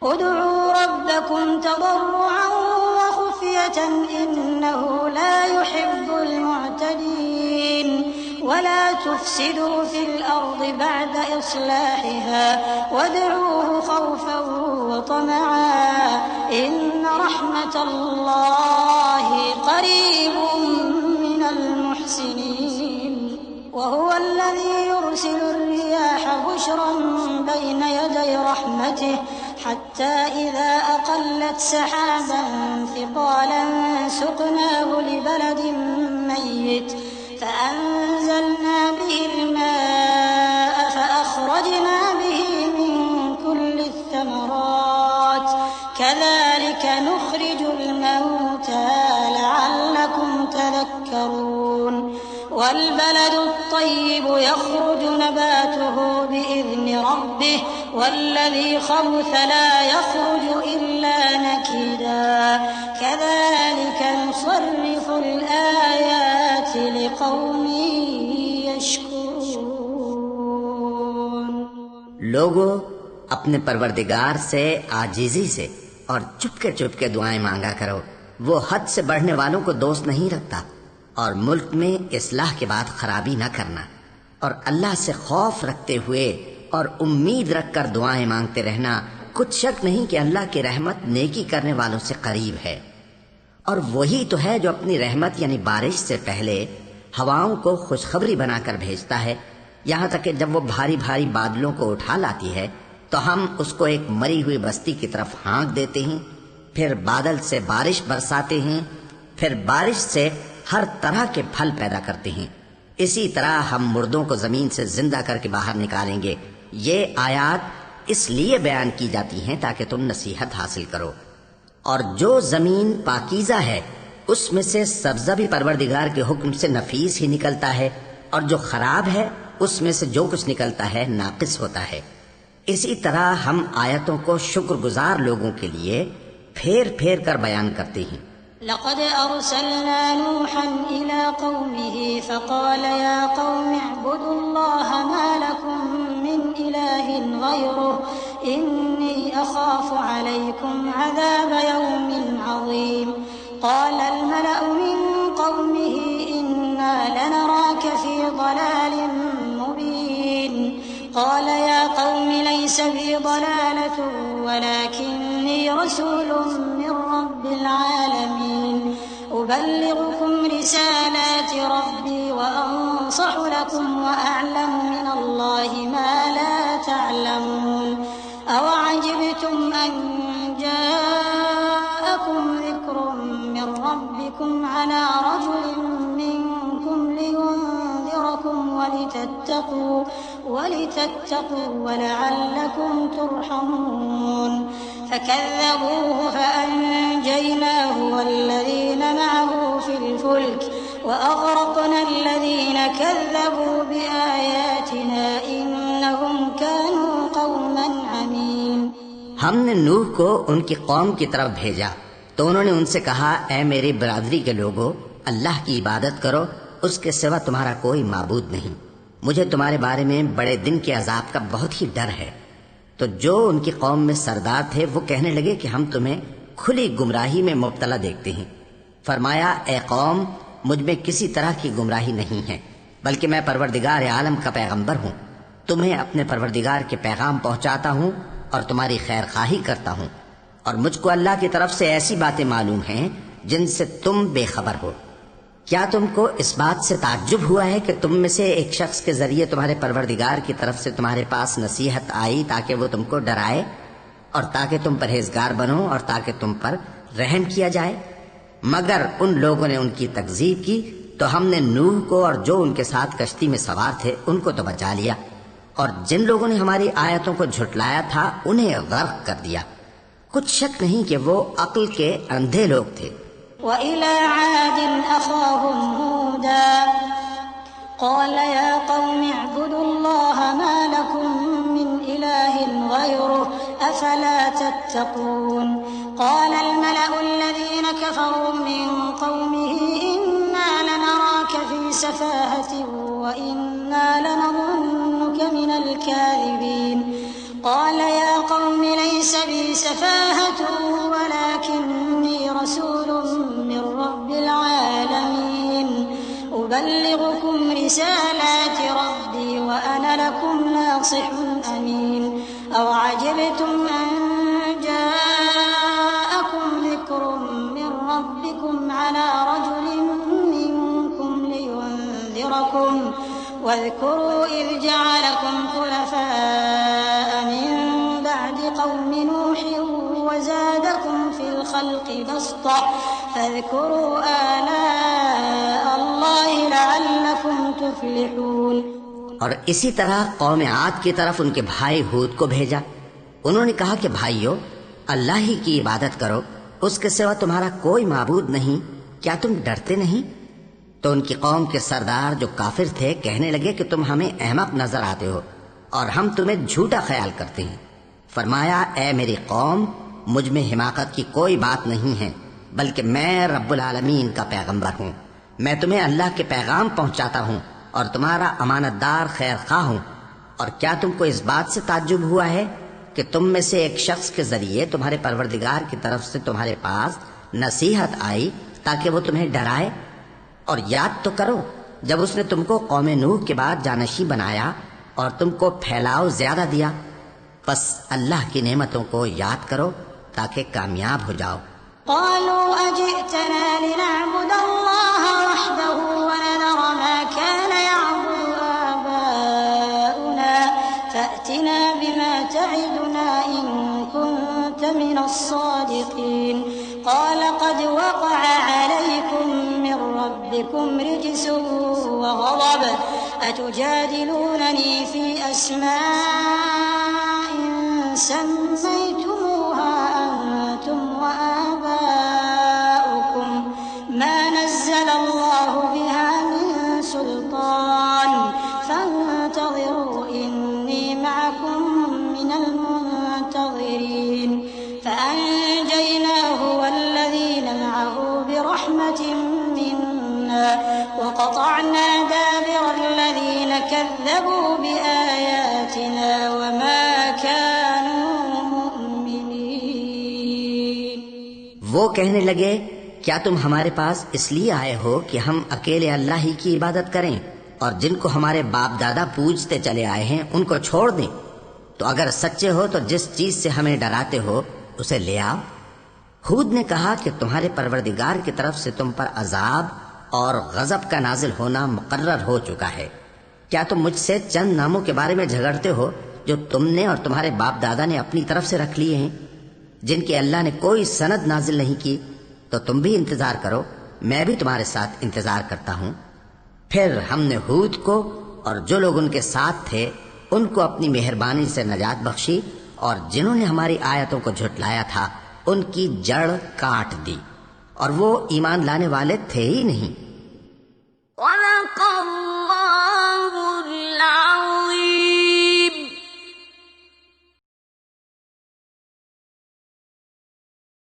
उदऊ रब्बकुम तदर्रुअन व खुफ़ियतन इन्नहु ला युहिब्बुल मुअतदीन वला तुफ़सिदू फिल अर्दि बअद इस्लाहिहा वदऊहु खौफन व तमअन इन्न रहमतल्लाहि क़रीबुम मिनल मुहसिनीन वहुवल्लज़ी युरसिलुर रियाह बुशरन बैन यदै रहमतिहि हत्ता इज़ा अक़ल्लत सहाबन थिक़ालन सुक़नाहु लिबलदिन मय्यित फ़अन्ज़लना बिहिल माअ फ़अख़रजना बिही मिन कुल्लि थमरात कज़ालिक नुख़रिजुल मौता लअल्लकुम तज़क्करून वल्बलदु त्तय्यिबु यख़रुजु नबातुहु बिइज़्नि रब्बिहि वल्लज़ी ख़बुथ ला यख़रुजु इल्ला नकीदा कज़ालिक नुصر्रिफ़ुल आयाति लिक़ौमिन यशकुरून। लोगों, अपने परवरदिगार से आजीजी से और चुपके चुपके दुआएं मांगा करो। वो हद से बढ़ने वालों को दोस्त नहीं रखता। और मुल्क में इस्लाह के बाद खराबी न करना और अल्लाह से खौफ रखते हुए और उम्मीद रखकर दुआएं मांगते रहना। कुछ शक नहीं कि अल्लाह की रहमत नेकी करने वालों से करीब है। और वही तो है जो अपनी रहमत यानी बारिश से पहले हवाओं को खुशखबरी बनाकर भेजता है, यहाँ तक कि जब वो भारी भारी बादलों को उठा लाती है तो हम उसको एक मरी हुई बस्ती की तरफ हाँक देते हैं, फिर बादल से बारिश बरसाते हैं, फिर बारिश से हर तरह के फल पैदा करते हैं। इसी तरह हम मुर्दों को जमीन से जिंदा करके बाहर निकालेंगे। ये आयात इसलिए बयान की जाती हैं ताकि तुम नसीहत हासिल करो। और जो जमीन पाकीज़ा है उसमें से सब्ज़ा भी परवरदिगार के हुक्म से नफीस ही निकलता है, और जो खराब है उसमें से जो कुछ निकलता है नाकिस होता है। इसी तरह हम आयतों को शुक्रगुजार लोगों के लिए फेर फेर कर बयान करते हैं। लक़द अरसलना नूहन इला क़ौमिही फ़क़ाल या क़ौमि अअ्बुदुल्लाह मा लकुम मिन इलाहिन ग़ैरुहु इन्नी अख़ाफ़ु अलैकुम अज़ाब यौमिन अज़ीम। क़ाल अल-मलअु मिन क़ौमिही इन्ना लनराक फ़ी ضलालिन मुबीन। क़ाल या क़ौमि लैस बी ضलालतुन वलाकिन्नी रसूलुम मिन रब्बिल आलमीन उबल्लिग़ुकुम रिसालाति रब्बी व अंसहु लकुम व अअलमु मिनल्लाहि मा ला तअलमून। अवअजिबतुम अन जाअकुम ज़िक्रुम मिन रब्बिकुम अला रजुलिन मिनकुम लियुन्ज़िरकुम वलितत्तक़ू वलअल्लकुम तुरहमून। فكذبوه فأنجيناه والذين معه في الفلك وأغرقنا الذين كذبوا بآياتنا إنهم كانوا قوما عمين। हमने नूह को उनकी कौम की तरफ भेजा तो उन्होंने उनसे कहा, ऐ मेरी बरादरी के लोगों, अल्लाह की इबादत करो, उसके सिवा तुम्हारा कोई माबूद नहीं। मुझे तुम्हारे बारे में बड़े दिन के अजाब का बहुत ही डर है। तो जो उनकी कौम में सरदार थे वो कहने लगे कि हम तुम्हें खुली गुमराही में मुब्तला देखते हैं। फरमाया, ए कौम, मुझ में किसी तरह की गुमराही नहीं है, बल्कि मैं परवरदिगार आलम का पैगंबर हूँ। तुम्हें अपने परवरदिगार के पैगाम पहुँचाता हूँ और तुम्हारी खैर खाही करता हूँ, और मुझको अल्लाह की तरफ से ऐसी बातें मालूम हैं जिनसे तुम बेखबर हो। क्या तुमको इस बात से ताज्जुब हुआ है कि तुम में से एक शख्स के जरिए तुम्हारे परवरदिगार की तरफ से तुम्हारे पास नसीहत आई ताकि वो तुमको डराए और ताकि तुम परहेजगार बनो और ताकि तुम पर रहम किया जाए? मगर उन लोगों ने उनकी तकजीब की तो हमने नूह को और जो उनके साथ कश्ती में सवार थे उनको तो बचा लिया, और जिन लोगों ने हमारी आयतों को झुटलाया था उन्हें गर्क कर दिया। कुछ शक नहीं कि वो अक्ल के अंधे लोग थे। वइला आदिन अख़ाहुम हूदा क़ाल या क़ौमि अअ्बुदुल्लाह मा लकुम मिन इलाहिन ग़ैरुहु अफ़ला तत्तक़ून। क़ाल अल-मलअु अल्लज़ीना कफ़रू मिन क़ौमिही इन्ना लनराक फ़ी सफ़ाहतिन व इन्ना लनज़ुन्नुक मिनल काज़िबीन। قال يا قوم ليس بي سفاهة ولكني رسول من رب العالمين أبلغكم رسالات ربي وأنا لكم ناصح أمين أوعجبتم أن جاءكم ذكر من ربكم على رجل منكم لينذركم واذكروا إذ جعلكم خلفاء من بعد قوم نوح وزادكم في الخلق بسطة فاذكروا آلاء الله لعلكم تفلحون। और इसी तरह कौम आद की तरफ उनके भाई हूद को भेजा। उन्होंने कहा कि भाइयों, अल्लाह ही की इबादत करो, उसके सिवा तुम्हारा कोई माबूद नहीं, क्या तुम डरते नहीं? तो उनकी कौम के सरदार जो काफिर थे कहने लगे कि तुम हमें अहमक नजर आते हो और हम तुम्हें झूठा ख्याल करते हैं। फरमाया, ए मेरी कौम, मुझ में हिमाकत की कोई बात नहीं है, बल्कि मैं रब्बुल आलमीन का पैगंबर हूँ। मैं तुम्हें अल्लाह के पैगाम पहुँचाता हूँ और तुम्हारा अमानतदार खैर खा हूँ। और क्या तुमको इस बात से ताज्जुब हुआ है कि तुम में से एक शख्स के जरिए तुम्हारे परवरदिगार की तरफ से तुम्हारे पास नसीहत आई ताकि वो तुम्हें डराए? और याद तो करो जब उसने तुमको कौम नूह के बाद जानशी बनाया और तुमको फैलाव ज्यादा दिया। बस अल्लाह की नेमतों को याद करो ताकि कामयाब हो जाओ। قالوا أجئتنا لنعبد الله وحده ونذر ما كان يعبد آباؤنا فأتنا بما تعدنا إن كنت من الصادقين قال قد وقع عليكم من ربكم رجس وغضب أتجادلونني في أسماء سميتموها أنتم وآباؤكم ما نزل الله بها من سلطان فانتظروا إني معكم من المنتظرين فأنجيناه والذين معه برحمة منا وقطعنا دابر الذين كذبوا بآياتنا وما كانوا مؤمنين। वो कहने लगे, क्या तुम हमारे पास इसलिए आए हो कि हम अकेले अल्लाह ही की इबादत करें और जिनको हमारे बाप दादा पूजते चले आए हैं उनको छोड़ दें? तो अगर सच्चे हो तो जिस चीज से हमें डराते हो उसे ले आओ। हूद ने कहा कि तुम्हारे परवरदिगार की तरफ से तुम पर अजाब और गजब का नाजिल होना मुकर्रर हो चुका है। क्या तुम मुझसे चंद नामों के बारे में झगड़ते हो जो तुमने और तुम्हारे बाप दादा ने अपनी तरफ से रख लिए हैं, जिनकी अल्लाह ने कोई सनद नाजिल नहीं की? तो तुम भी इंतजार करो, मैं भी तुम्हारे साथ इंतजार करता हूँ। फिर हमने हूद को और जो लोग उनके साथ थे उनको अपनी मेहरबानी से नजात बख्शी और जिन्होंने हमारी आयतों को झुटलाया था उनकी जड़ काट दी और वो ईमान लाने वाले थे ही नहीं।